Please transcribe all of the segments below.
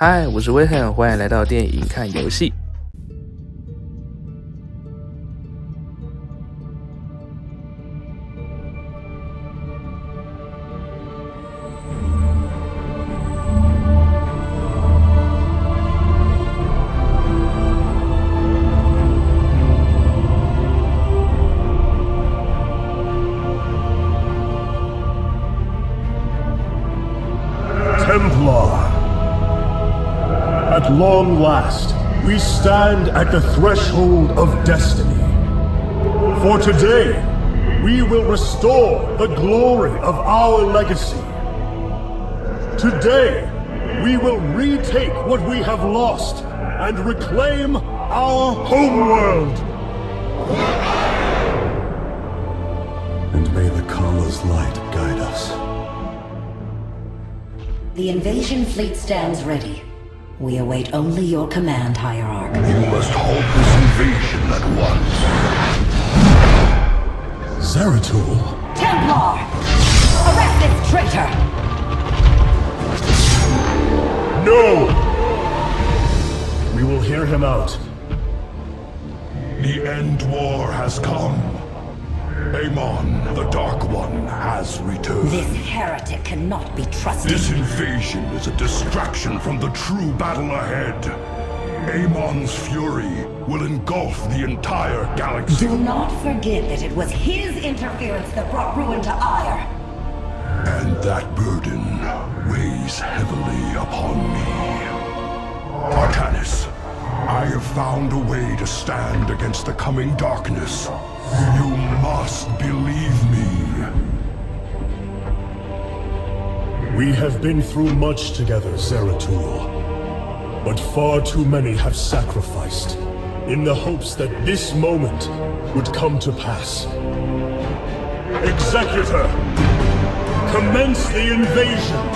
嗨，我是威汉，欢迎来到电影看游戏。Templar. At long last, we stand at the threshold of destiny. For today, we will restore the glory of our legacy. Today, we will retake what we have lost and reclaim our homeworld. And may the Kala's light guide us. The invasion fleet stands ready. We await only your command, Hierarch. You must halt this invasion at once. Zeratul. Templar! Arrest this traitor! No! We will hear him out. The end war has come. Amon, the Dark One, has returned. This heretic cannot be trusted. This invasion is a distraction from the true battle ahead. Amon's fury will engulf the entire galaxy. Do not forget that it was his interference that brought ruin to Aiur. And that burden weighs heavily upon me. Artanis, I have found a way to stand against the coming darkness. You must believe me. We have been through much together, Zeratul. But far too many have sacrificed, in the hopes that this moment would come to pass. Executor, commence the invasion!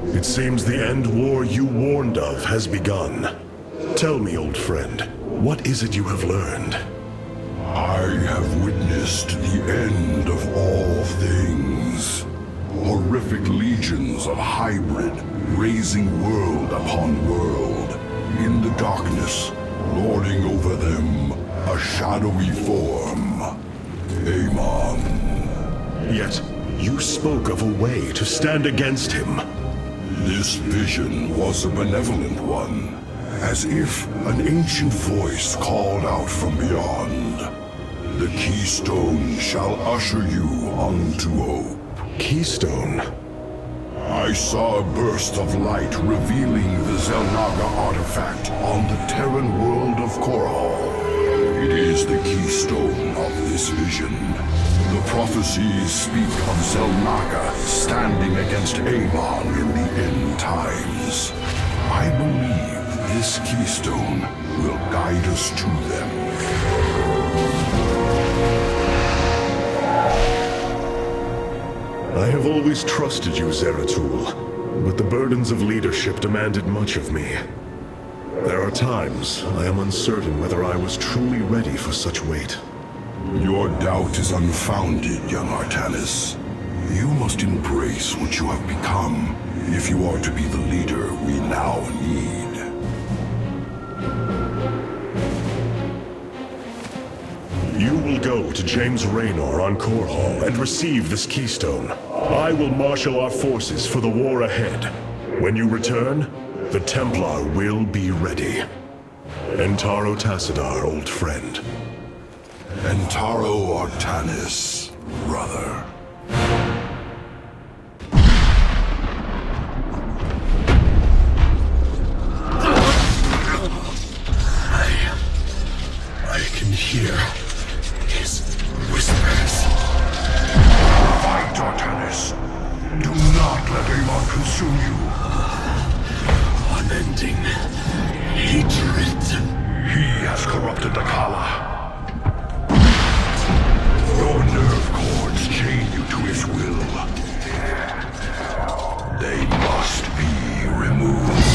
It seems the end war you warned of has begun. Tell me, old friend, what is it you have learned? I have witnessed the end of all things. Horrific legions of hybrid, raising world upon world. In the darkness, lording over them, a shadowy form. Amon. Yet, you spoke of a way to stand against him. This vision was a benevolent one, as if an ancient voice called out from beyond. The keystone shall usher you unto hope. Keystone? I saw a burst of light revealing the Xel'Naga artifact on the Terran world of Korhal. It is the keystone of this vision. The prophecies speak of Xel'Naga standing against Amon in the end times. I believe this keystone will guide us to them. I have always trusted you, Zeratul, but the burdens of leadership demanded much of me. There are times I am uncertain whether I was truly ready for such weight. Your doubt is unfounded, young Artanis. You must embrace what you have become if you are to be the leader we now need. You will go to James Raynor on Korhal and receive this keystone. I will marshal our forces for the war ahead. When you return, the Templar will be ready. Entaro Tassadar, old friend. Entaro Artanis, brother. I can hear his whispers. Fight, Artanis. Do not let Amon consume you. Unending hatred. He has corrupted the Kala. Your nerve cords chain you to his will. They must be removed.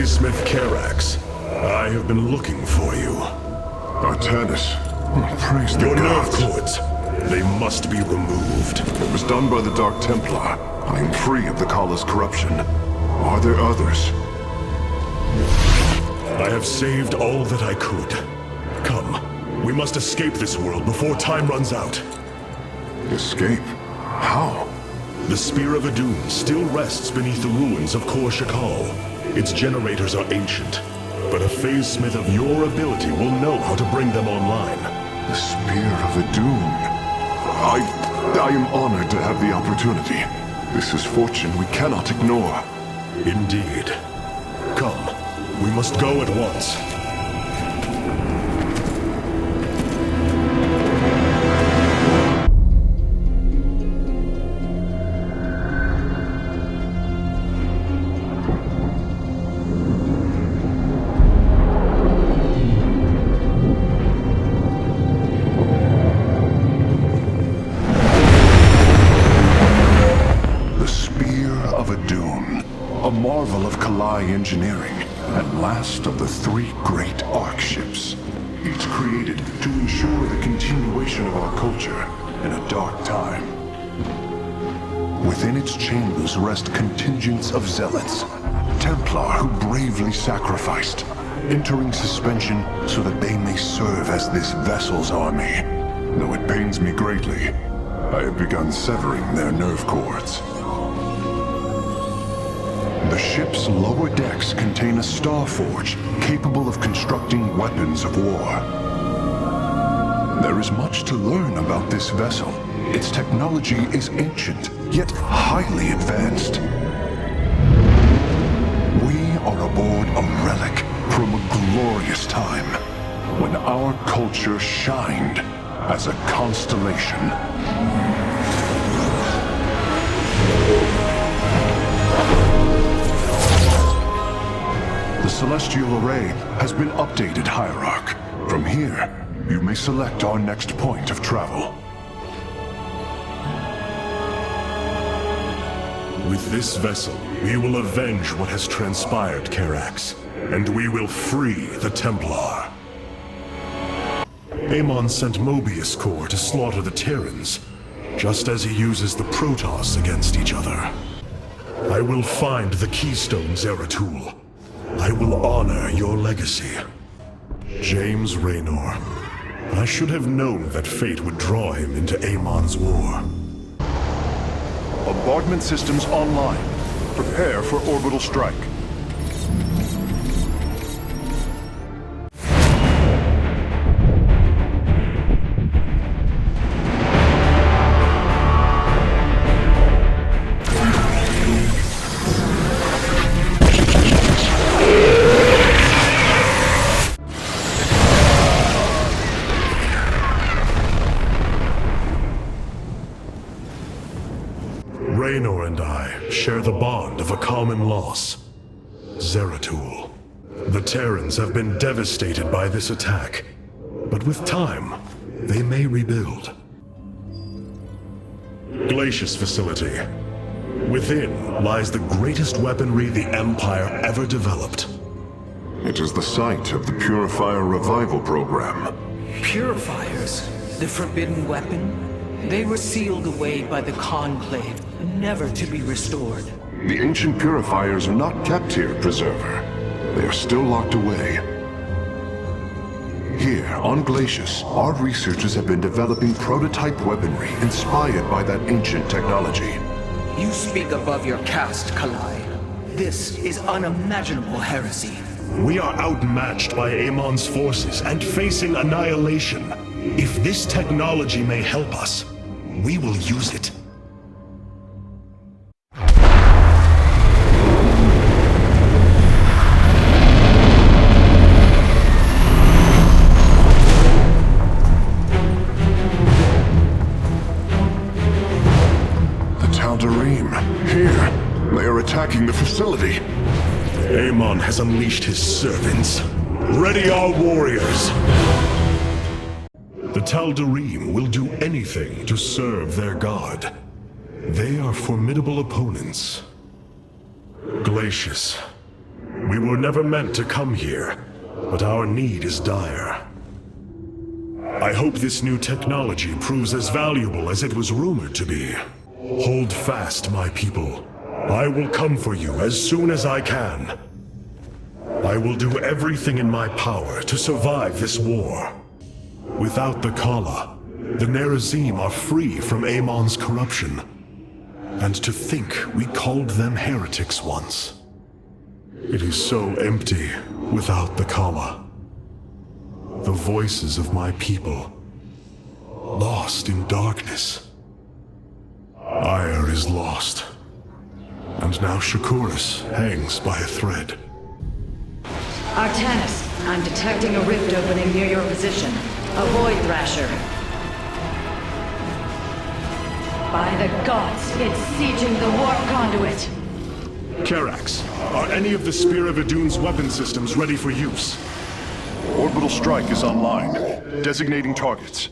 Smith Carax, I have been looking for you. Artanis, praise the Your nerve gods. cords, they must be removed. It was done by the Dark Templar. I am free of the Kala's corruption. Are there others? I have saved all that I could. Come, we must escape this world before time runs out. Escape? How? The Spear of Adun still rests beneath the ruins of Kor Shakal. Its generators are ancient, but a phase smith of your ability will know how to bring them online. The Spear of Adun. I am honored to have the opportunity. This is fortune we cannot ignore. Indeed. Come, we must go at once. Engineering, and last of the three great Ark ships. created to ensure the continuation of our culture in a dark time. Within its chambers rest contingents of zealots, Templar who bravely sacrificed, entering suspension so that they may serve as this vessel's army. Though it pains me greatly, I have begun severing their nerve cords. The ship's lower decks contain a star forge capable of constructing weapons of war. There is much to learn about this vessel. Its technology is ancient, yet highly advanced. We are aboard a relic from a glorious time when our culture shined as a constellation. The celestial array has been updated, Hierarch. From here, you may select our next point of travel. With this vessel, we will avenge what has transpired, Karax, and we will free the Templar. Amon sent Moebius Corps to slaughter the Terrans, just as he uses the Protoss against each other. I will find the Keystone Zeratul. I will honor your legacy. James Raynor. I should have known that fate would draw him into Amon's war. Bombardment systems online. Prepare for orbital strike. Raynor and I share the bond of a common loss. Zeratul. The Terrans have been devastated by this attack, but with time, they may rebuild. Glacius facility. Within lies the greatest weaponry the Empire ever developed. It is the site of the Purifier revival program. Purifiers? The forbidden weapon? They were sealed away by the Conclave, never to be restored. The ancient Purifiers are not kept here, Preserver. They are still locked away. Here, on Glacius, our researchers have been developing prototype weaponry inspired by that ancient technology. You speak above your caste, Kalai. This is unimaginable heresy. We are outmatched by Amon's forces and facing annihilation. If this technology may help us, we will use it. The Tal'darim, here. They are attacking the facility. Amon has unleashed his servants. Ready our warriors! The Tal'darim will do anything to serve their god. They are formidable opponents. Glacius. We were never meant to come here, but our need is dire. I hope this new technology proves as valuable as it was rumored to be. Hold fast, my people. I will come for you as soon as I can. I will do everything in my power to survive this war. Without the Kala, the Nerazim are free from Amon's corruption. And to think we called them heretics once. It is so empty without the Kala. The voices of my people, lost in darkness. Aiur is lost. And now Shakuras hangs by a thread. Artanis, I'm detecting a rift opening near your position. Avoid Thrasher. By the gods, it's sieging the warp conduit. Karax, are any of the Spear of Idun's weapon systems ready for use? Orbital strike is online. Designating targets.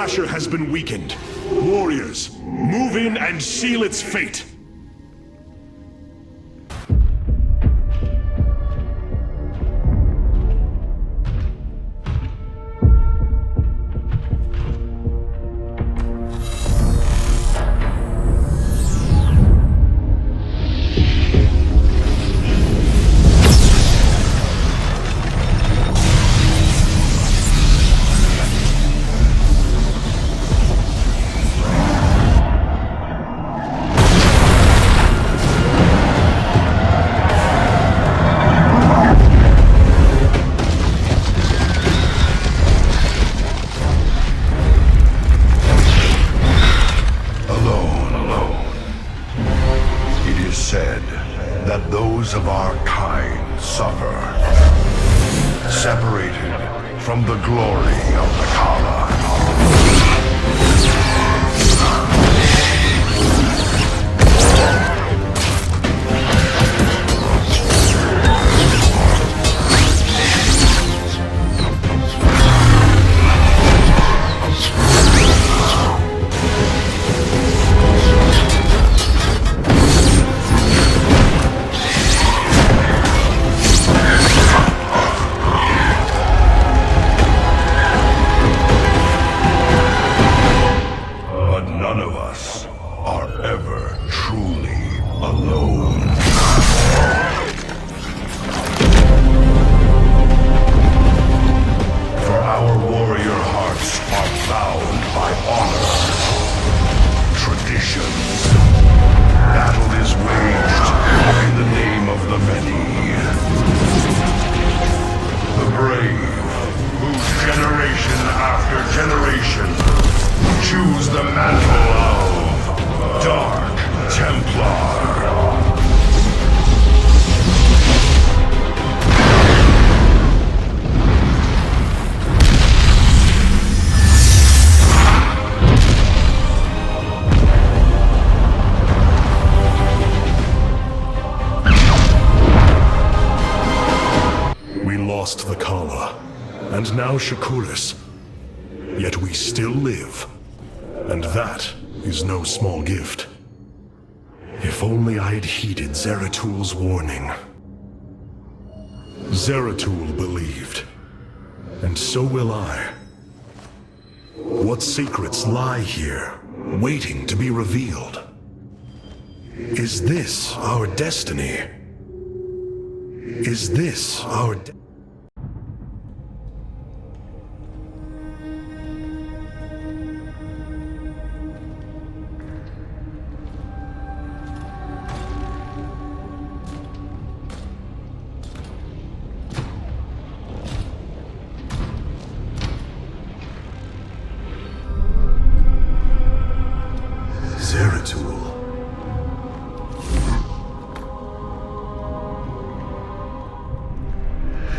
Asher has been weakened. Warriors, move in and seal its fate. Of our kind suffer, separated from the glory of the Kala. The Kala, and now Shakuras. Yet we still live, and that is no small gift. If only I had heeded Zeratul warning. Zeratul believed, and so will I. What secrets lie here, waiting to be revealed? Is this our destiny? Is this our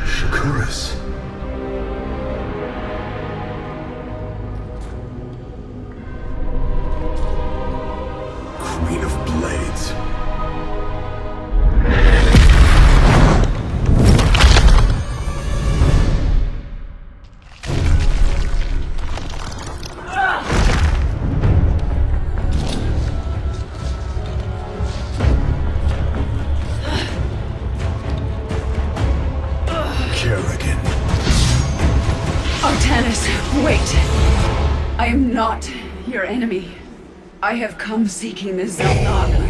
Shakuras. Queen of Blades. Artanis, wait! I am not your enemy. I have come seeking the Xel'Naga.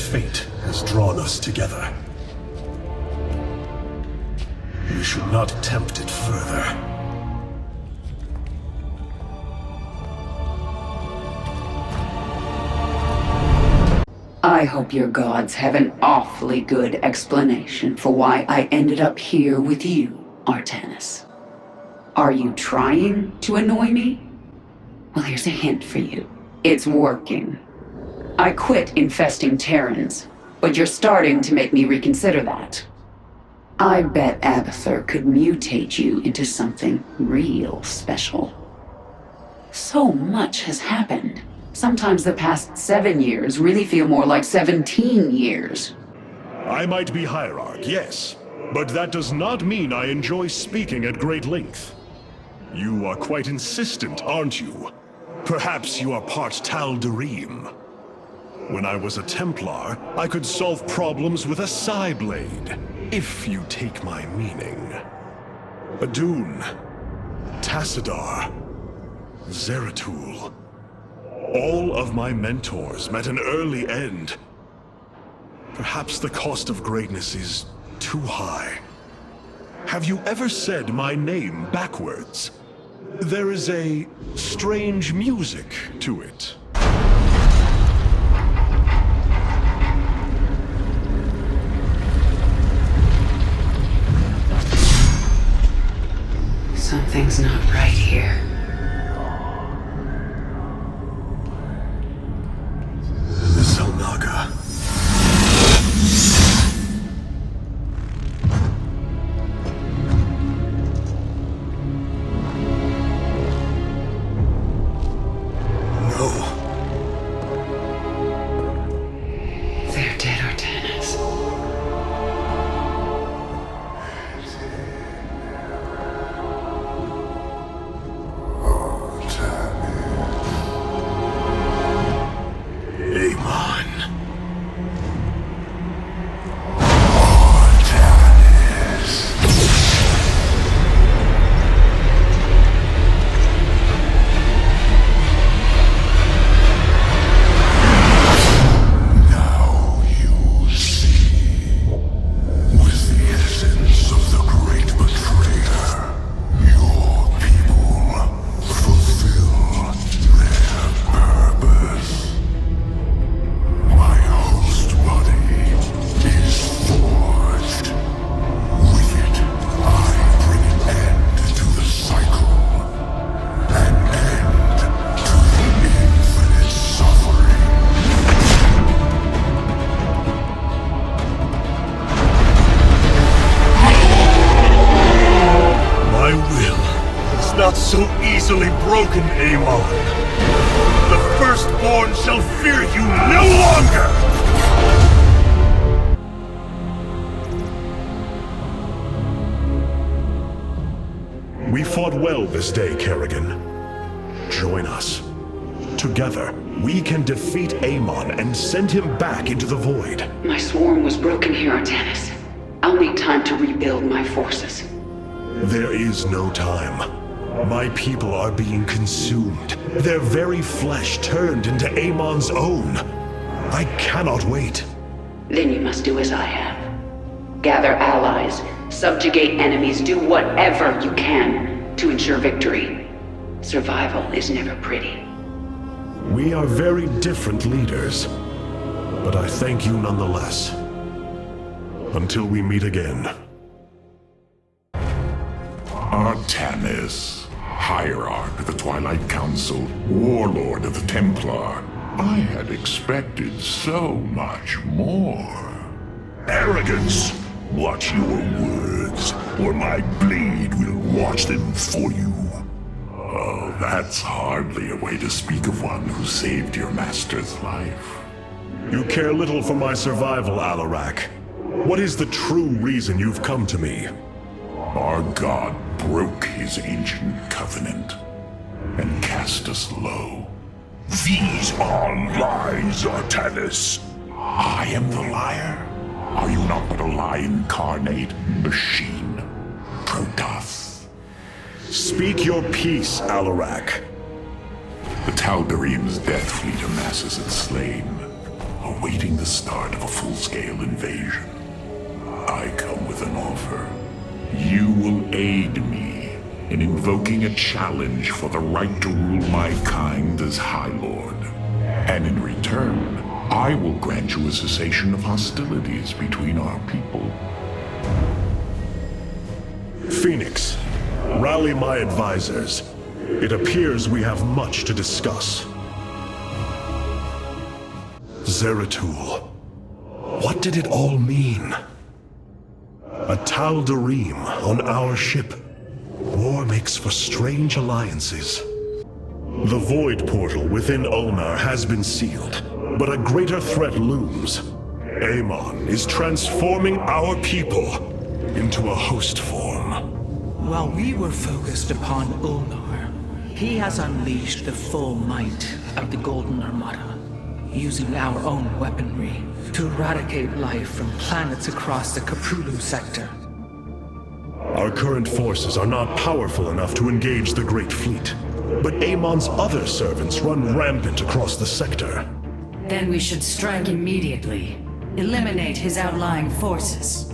fate has drawn us together. We should not tempt it further. I hope your gods have an awfully good explanation for why I ended up here with you, Artanis. Are you trying to annoy me? Well, here's a hint for you. It's working. I quit infesting Terrans, but you're starting to make me reconsider that. I bet Abathur could mutate you into something real special. So much has happened. Sometimes the past 7 years really feel more like 17 years. I might be Hierarch, yes, but that does not mean I enjoy speaking at great length. You are quite insistent, aren't you? Perhaps you are part Tal'darim. When I was a Templar, I could solve problems with a psi blade, if you take my meaning. Adun, Tassadar, Zeratul. All of my mentors met an early end. Perhaps the cost of greatness is too high. Have you ever said my name backwards? There is a strange music to it. Something's not right here. Zelnaga. No. They're dead, Artanis. Easily broken, Amon. The Firstborn shall fear you no longer! We fought well this day, Kerrigan. Join us. Together, we can defeat Amon and send him back into the void. My swarm was broken here, Artanis. I'll need time to rebuild my forces. There is no time. My people are being consumed. Their very flesh turned into Amon's own. I cannot wait. Then you must do as I have. Gather allies, subjugate enemies, do whatever you can to ensure victory. Survival is never pretty. We are very different leaders, but I thank you nonetheless. Until we meet again. Artanis, Hierarch of the Twilight Council, Warlord of the Templar. I had expected so much more. Arrogance! Watch your words, or my blade will watch them for you. Oh, that's hardly a way to speak of one who saved your master's life. You care little for my survival, Alarak. What is the true reason you've come to me? Our god broke his ancient covenant and cast us low. These are lies, Artanis. I am the liar? Are you not but a lie incarnate, machine? Protoss. Speak your peace, Alarak. The Tal'darim's death fleet amasses its slain. awaiting the start of a full-scale invasion. I come with an offer. You will aid me in invoking a challenge for the right to rule my kind as High Lord. And in return, I will grant you a cessation of hostilities between our people. Phoenix, rally my advisors. It appears we have much to discuss. Zeratul. What did it all mean? A Tal'darim on our ship. War makes for strange alliances. The Void Portal within Ulnar has been sealed, but a greater threat looms. Amon is transforming our people into a host form. While we were focused upon Ulnar, he has unleashed the full might of the Golden Armada, using our own weaponry to eradicate life from planets across the Caprulu sector. Our current forces are not powerful enough to engage the Great Fleet, but Amon's other servants run rampant across the sector. Then we should strike immediately. Eliminate his outlying forces.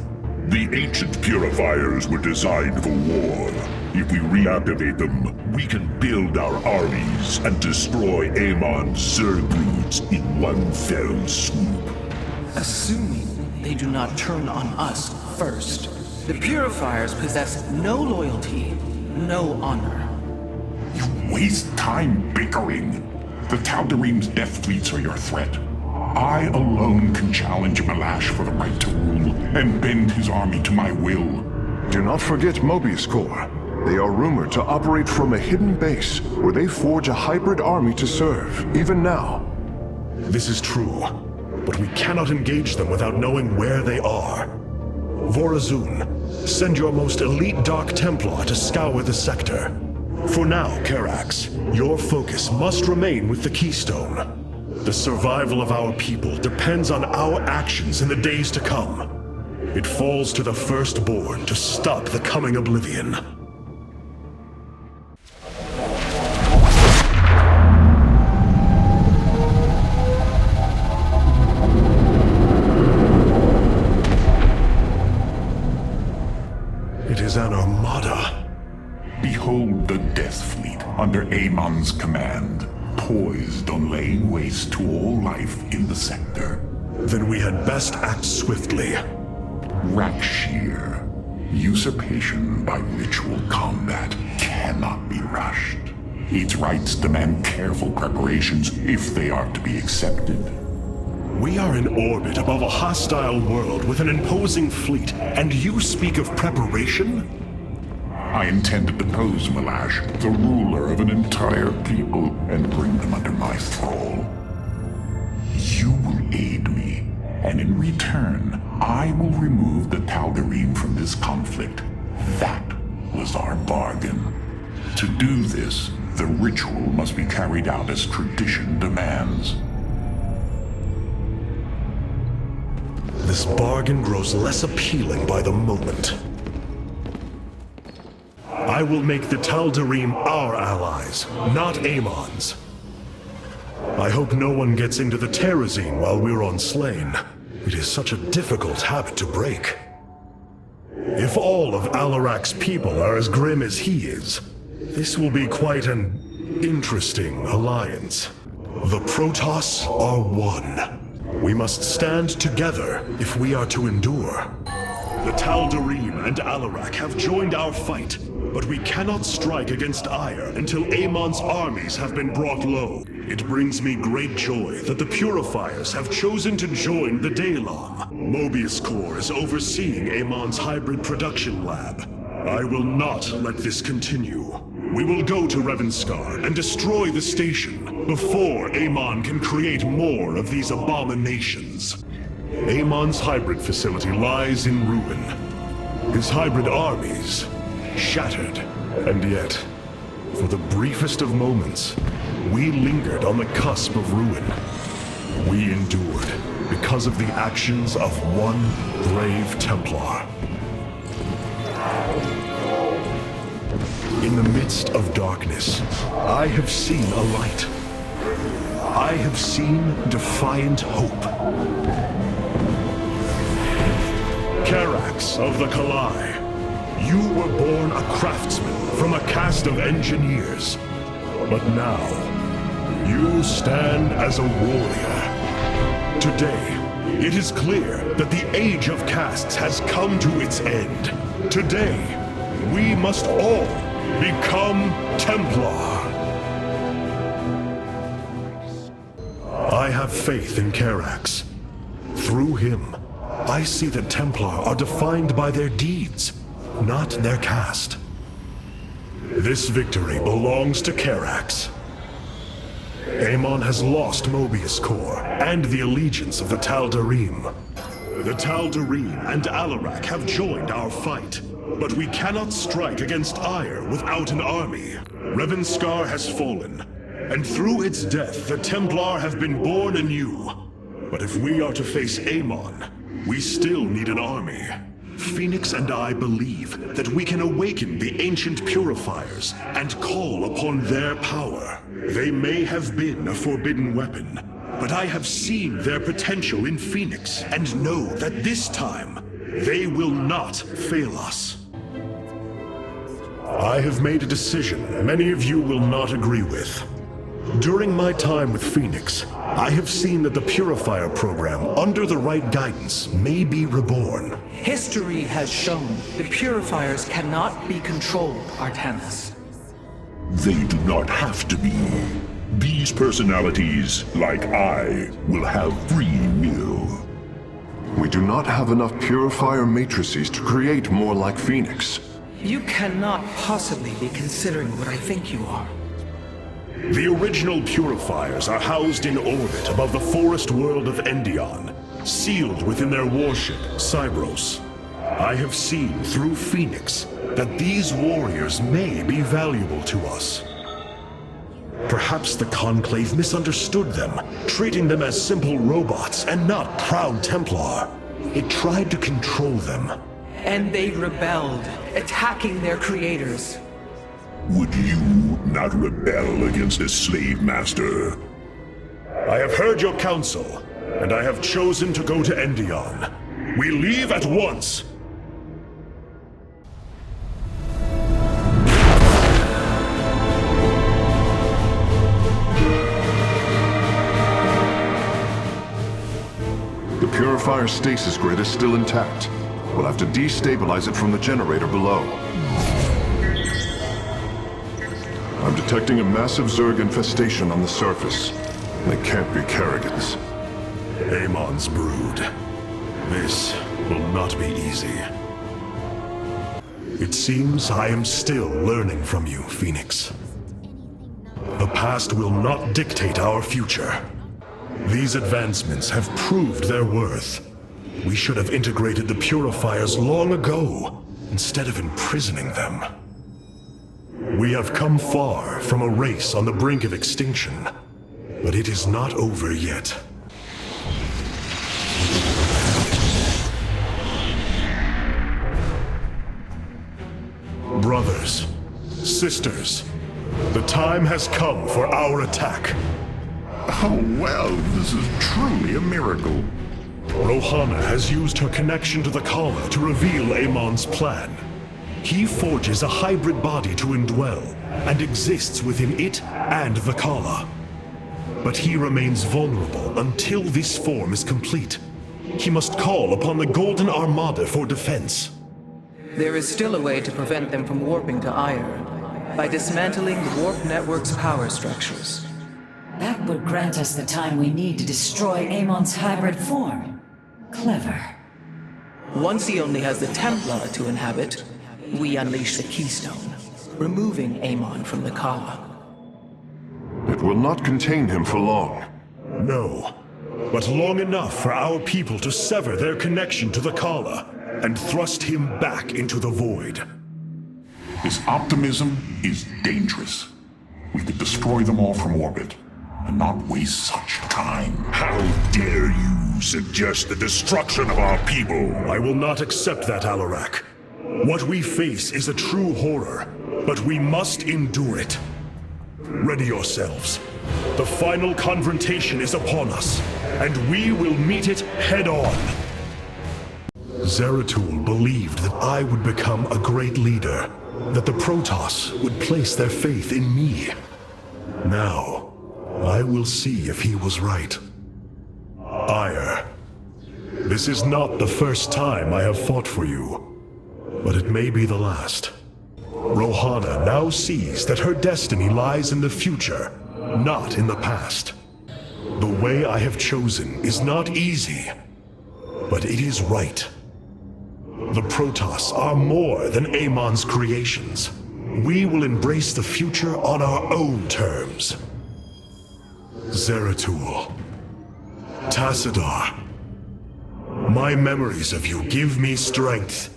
The ancient purifiers were designed for war. If we reactivate them, we can build our armies and destroy Amon's Zergloods in one fell swoop. Assuming they do not turn on us first. The Purifiers possess no loyalty, no honor. You waste time bickering. The Tal'darim's death fleets are your threat. I alone can challenge Malash for the right to rule and bend his army to my will. Do not forget Moebius Corps. They are rumored to operate from a hidden base where they forge a hybrid army to serve, even now. This is true, but we cannot engage them without knowing where they are. Vorazun, send your most elite Dark Templar to scour the sector. For now, Karax, your focus must remain with the Keystone. The survival of our people depends on our actions in the days to come. It falls to the Firstborn to stop the coming oblivion. It is an armada. Behold the Death Fleet under Amon's command, poised on laying waste to all life in the sector. Then we had best act swiftly. Rakshir. Usurpation by ritual combat cannot be rushed. Its rites demand careful preparations if they are to be accepted. We are in orbit above a hostile world with an imposing fleet, and you speak of preparation? I intend to depose Malash, the ruler of an entire people, and bring them under my thrall. You will aid me, and in return, I will remove the Tal'darim from this conflict. That was our bargain. To do this, the ritual must be carried out as tradition demands. This bargain grows less appealing by the moment. I will make the Tal'darim our allies, not Amon's. I hope no one gets into the Terrazine while we're on Slain. It is such a difficult habit to break. If all of Alarak's people are as grim as he is, this will be quite an interesting alliance. The Protoss are one. We must stand together if we are to endure. The Tal'darim and Alarak have joined our fight, but we cannot strike against Aiur until Amon's armies have been brought low. It brings me great joy that the Purifiers have chosen to join the Daylong. Moebius Corps is overseeing Amon's hybrid production lab. I will not let this continue. We will go to Revanskar and destroy the station before Amon can create more of these abominations. Amon's hybrid facility lies in ruin. His hybrid armies shattered, and yet, for the briefest of moments, we lingered on the cusp of ruin. We endured because of the actions of one brave Templar. In the midst of darkness, I have seen a light. I have seen defiant hope. Carax of the Kalai, you were born a craftsman from a caste of engineers. But now, you stand as a warrior. Today, it is clear that the age of castes has come to its end. Today, we must all become Templar. I have faith in Carax. Through him, I see that Templar are defined by their deeds, not their caste. This victory belongs to Carax. Amon has lost Moebius Corps and the allegiance of the Tal'darim. The Tal'darim and Alarak have joined our fight, but we cannot strike against Aiur without an army. Revanskar has fallen, and through its death the Templar have been born anew. But if we are to face Amon, we still need an army. Phoenix and I believe that we can awaken the ancient purifiers and call upon their power. They may have been a forbidden weapon, but I have seen their potential in Phoenix and know that this time, they will not fail us. I have made a decision many of you will not agree with. During my time with Phoenix, I have seen that the Purifier program, under the right guidance, may be reborn. History has shown the Purifiers cannot be controlled, Artanis. They do not have to be. These personalities, like I, will have free will. We do not have enough Purifier matrices to create more like Phoenix. You cannot possibly be considering what I think you are. The original Purifiers are housed in orbit above the forest world of Endion, sealed within their warship, Cybros. I have seen through Phoenix that these warriors may be valuable to us. Perhaps the Conclave misunderstood them, treating them as simple robots and not proud Templar. It tried to control them. And they rebelled, attacking their creators. Would you not rebel against a slave master? I have heard your counsel, and I have chosen to go to Endion. We leave at once! The Purifier stasis grid is still intact. We'll have to destabilize it from the generator below. I'm detecting a massive Zerg infestation on the surface. They can't be Kerrigans. Amon's brood. This will not be easy. It seems I am still learning from you, Phoenix. The past will not dictate our future. These advancements have proved their worth. We should have integrated the Purifiers long ago, instead of imprisoning them. We have come far from a race on the brink of extinction, but it is not over yet. Brothers, sisters, the time has come for our attack. Oh well, this is truly a miracle. Rohana has used her connection to the Kala to reveal Amon's plan. He forges a hybrid body to indwell, and exists within it and the Kala. But he remains vulnerable until this form is complete. He must call upon the Golden Armada for defense. There is still a way to prevent them from warping to Aiur, by dismantling the warp network's power structures. That would grant us the time we need to destroy Amon's hybrid form. Clever. Once he only has the Templar to inhabit, we unleash the Keystone, removing Amon from the Kala. It will not contain him for long. No, but long enough for our people to sever their connection to the Kala and thrust him back into the void. This optimism is dangerous. We could destroy them all from orbit, and not waste such time. How dare you suggest the destruction of our people? I will not accept that, Alarak. What we face is a true horror, but we must endure it. Ready yourselves. The final confrontation is upon us, and we will meet it head-on. Zeratul believed that I would become a great leader, that the Protoss would place their faith in me. Now, I will see if he was right. Aiur, this is not the first time I have fought for you, but it may be the last. Rohana now sees that her destiny lies in the future, not in the past. The way I have chosen is not easy, but it is right. The Protoss are more than Amon's creations. We will embrace the future on our own terms. Zeratul, Tassadar, my memories of you give me strength.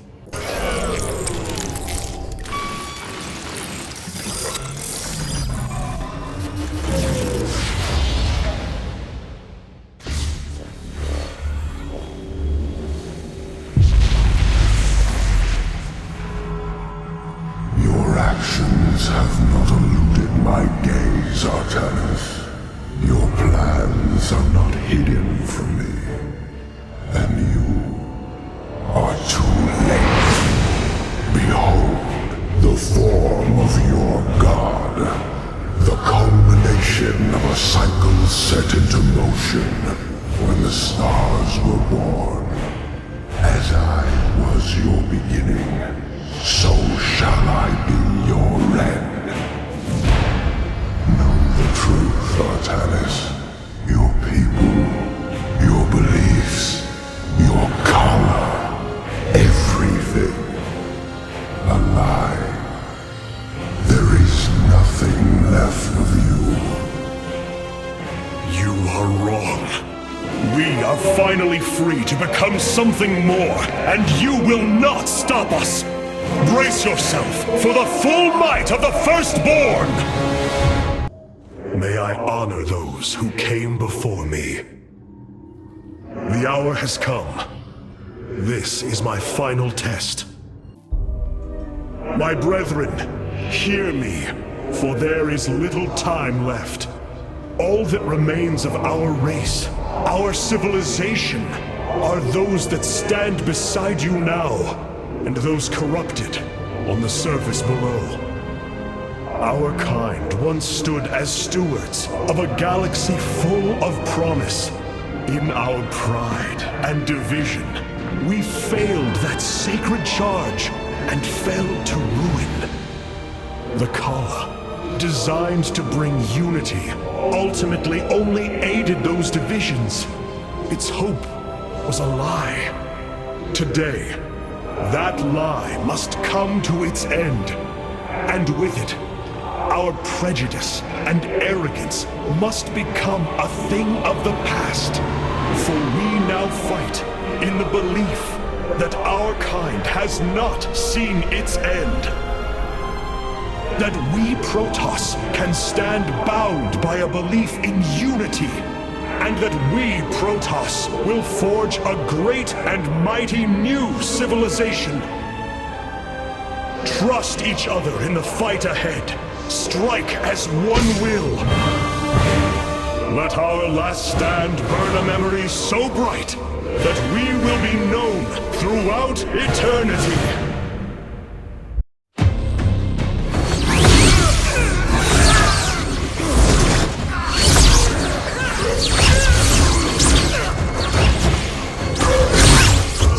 Your actions have not eluded my gaze, Artanis. Your plans are not hidden from me. And you are too late. Behold, the form of your god. The culmination of a cycle set into motion when the stars were born. As I was your beginning, so shall I be your end. Know the truth, Artanis. Your people, your beliefs, your color, everything. A lie. There is nothing left of you. You are wrong. We are finally free to become something more, and you will not stop us. Brace yourself for the full might of the Firstborn! May I honor those who came before me. The hour has come. This is my final test. My brethren, hear me, for there is little time left. All that remains of our race, our civilization, are those that stand beside you now, and those corrupted on the surface below. Our kind once stood as stewards of a galaxy full of promise. In our pride and division, we failed that sacred charge and fell to ruin. The Kala, designed to bring unity, ultimately only aided those divisions. Its hope was a lie. Today, that lie must come to its end, and with it, our prejudice and arrogance must become a thing of the past. For we now fight in the belief that our kind has not seen its end. That we Protoss can stand bound by a belief in unity, and that we Protoss will forge a great and mighty new civilization. Trust each other in the fight ahead. Strike as one will. Let our last stand burn a memory so bright that we will be known throughout eternity.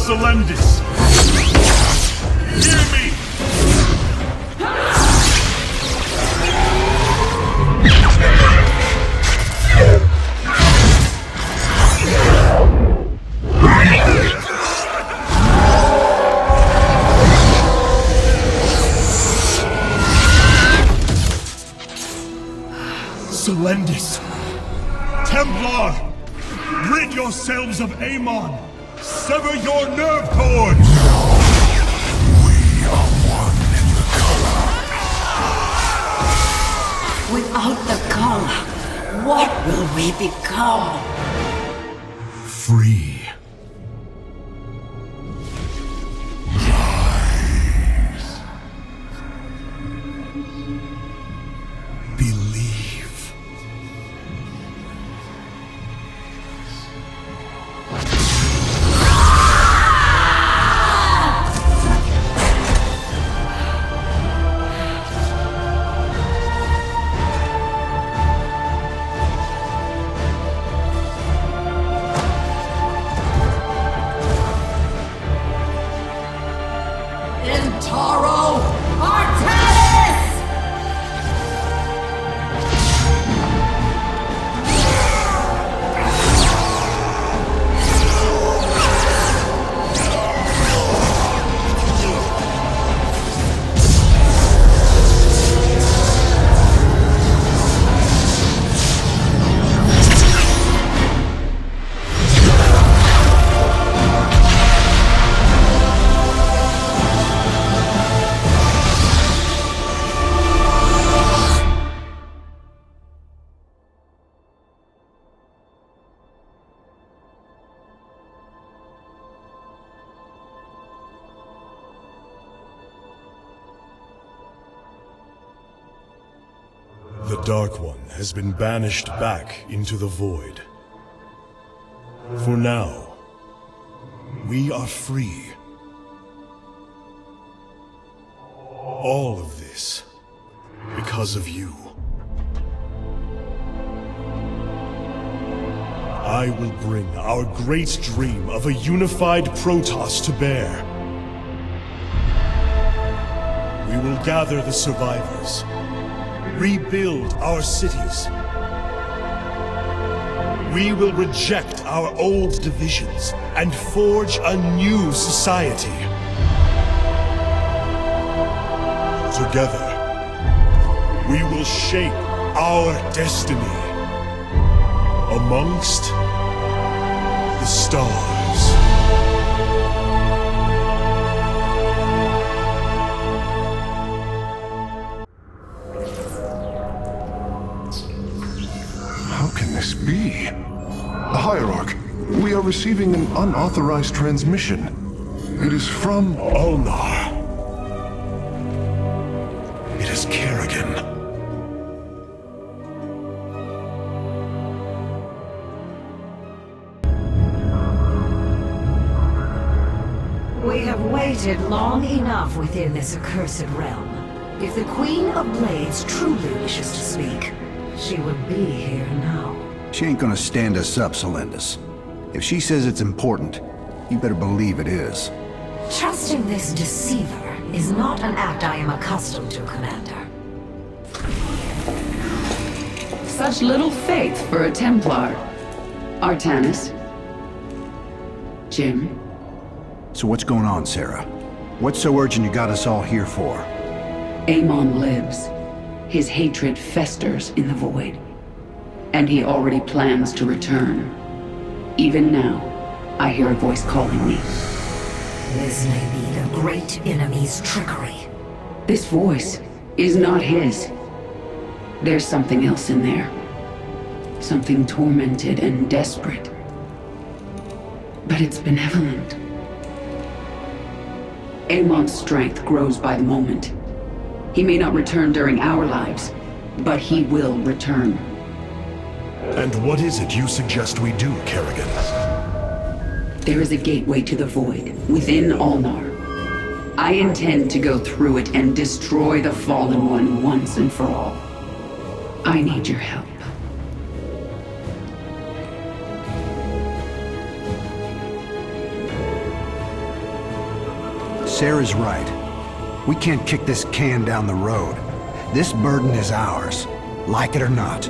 Selendis! Hear me! Selendis! Templar! Rid yourselves of Amon! Sever your nerve cords! We are one in the color. Without the Kala, what will we become? Free. Rise. Believe. The Dark One has been banished back into the void. For now, we are free. All of this because of you. I will bring our great dream of a unified Protoss to bear. We will gather the survivors, rebuild our cities. We will reject our old divisions and forge a new society. Together, we will shape our destiny amongst the stars. How can this be? The Hierarch, we are receiving an unauthorized transmission. It is from Ulnar. It is Kerrigan. We have waited long enough within this accursed realm. If the Queen of Blades truly wishes to speak, she would be here now. She ain't gonna stand us up, Celendis. If she says it's important, you better believe it is. Trusting this deceiver is not an act I am accustomed to, Commander. Such little faith for a Templar. Artanis. Jim. So what's going on, Sarah? What's so urgent you got us all here for? Amon lives. His hatred festers in the void. And he already plans to return. Even now, I hear a voice calling me. This may be the great enemy's trickery. This voice is not his. There's something else in there. Something tormented and desperate. But it's benevolent. Amon's strength grows by the moment. He may not return during our lives, but he will return. And what is it you suggest we do, Kerrigan? There is a gateway to the void within Ulnar. I intend to go through it and destroy the Fallen One once and for all. I need your help. Sarah's right. We can't kick this can down the road. This burden is ours, like it or not.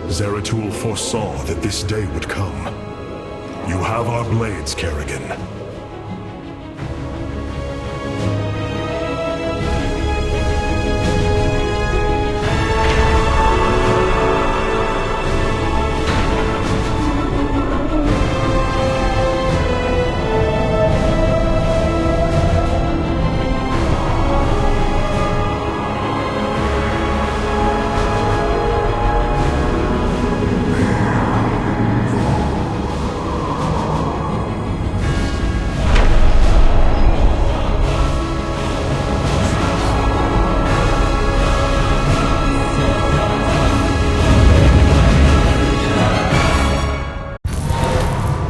Zeratul foresaw that this day would come. You have our blades, Kerrigan.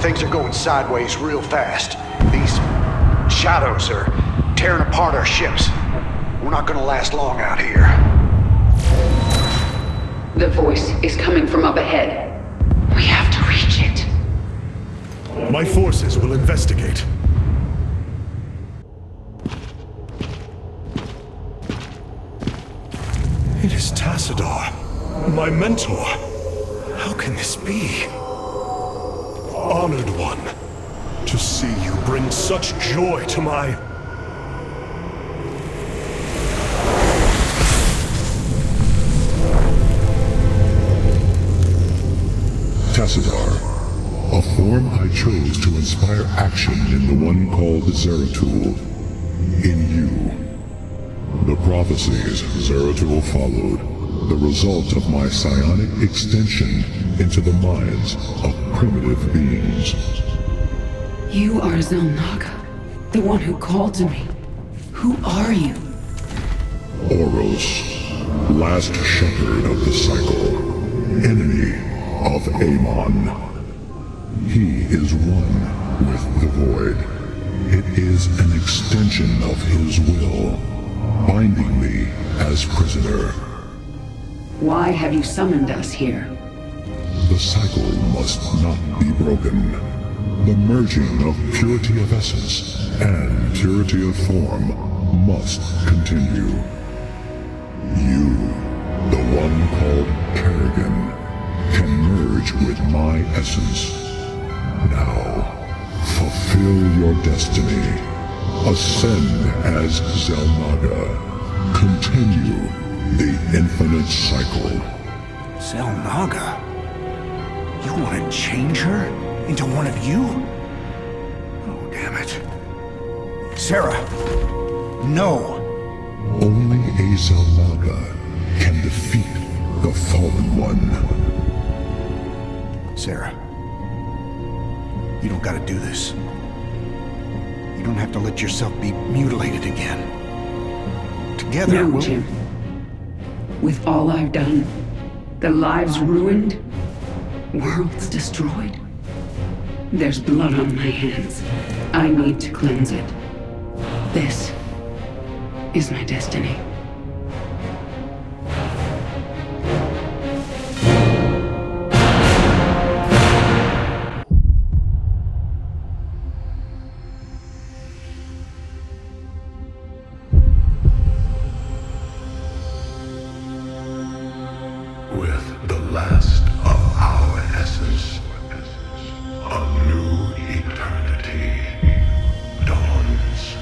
Things are going sideways real fast. These shadows are tearing apart our ships. We're not gonna last long out here. The voice is coming from up ahead. We have to reach it. My forces will investigate. It is Tassadar, my mentor. How can this be? Honored one, to see you bring such joy to my... Tassadar, a form I chose to inspire action in the one called Zeratul. In you. The prophecies Zeratul followed, the result of my psionic extension into the minds of primitive beings. You are Xel'Naga, the one who called to me. Who are you? Oros, last shepherd of the cycle, enemy of Amon. He is one with the void. It is an extension of his will, binding me as prisoner. Why have you summoned us here? The cycle must not be broken. The merging of purity of essence and purity of form must continue. You, the one called Kerrigan, can merge with my essence. Now, fulfill your destiny. Ascend as Xel'Naga. Continue the infinite cycle. Xel'Naga? You want to change her into one of you? Oh, damn it. Sarah, no. Only a Xel'Naga can defeat the Fallen One. Sarah, you don't gotta do this. You don't have to let yourself be mutilated again. Together, No, we'll... Jim. With all I've done, the lives ruined, worlds destroyed. There's blood on my hands. I need to cleanse it. This is my destiny. With the last of our essence, a new eternity dawns.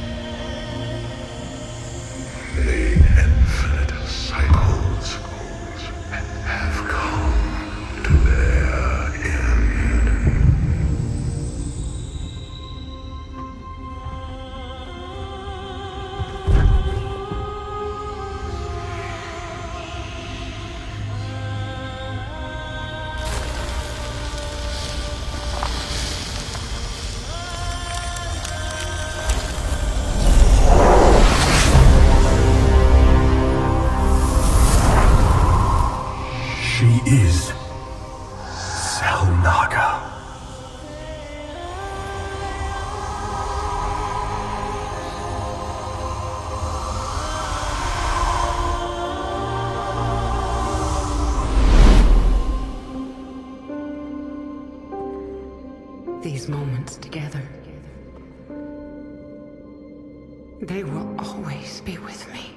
The infinite cycles have come to their end. She is Xel'Naga. These moments together, they will always be with me.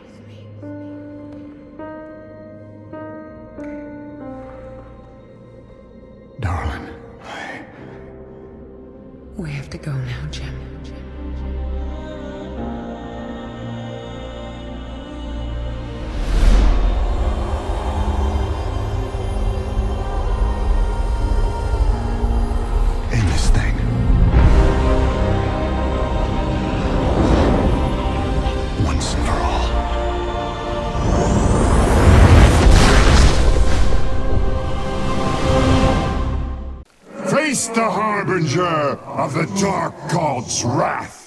Darling. We have to go now, Jim. End this thing. Once and for all. Face the harbinger of the Dark God's wrath.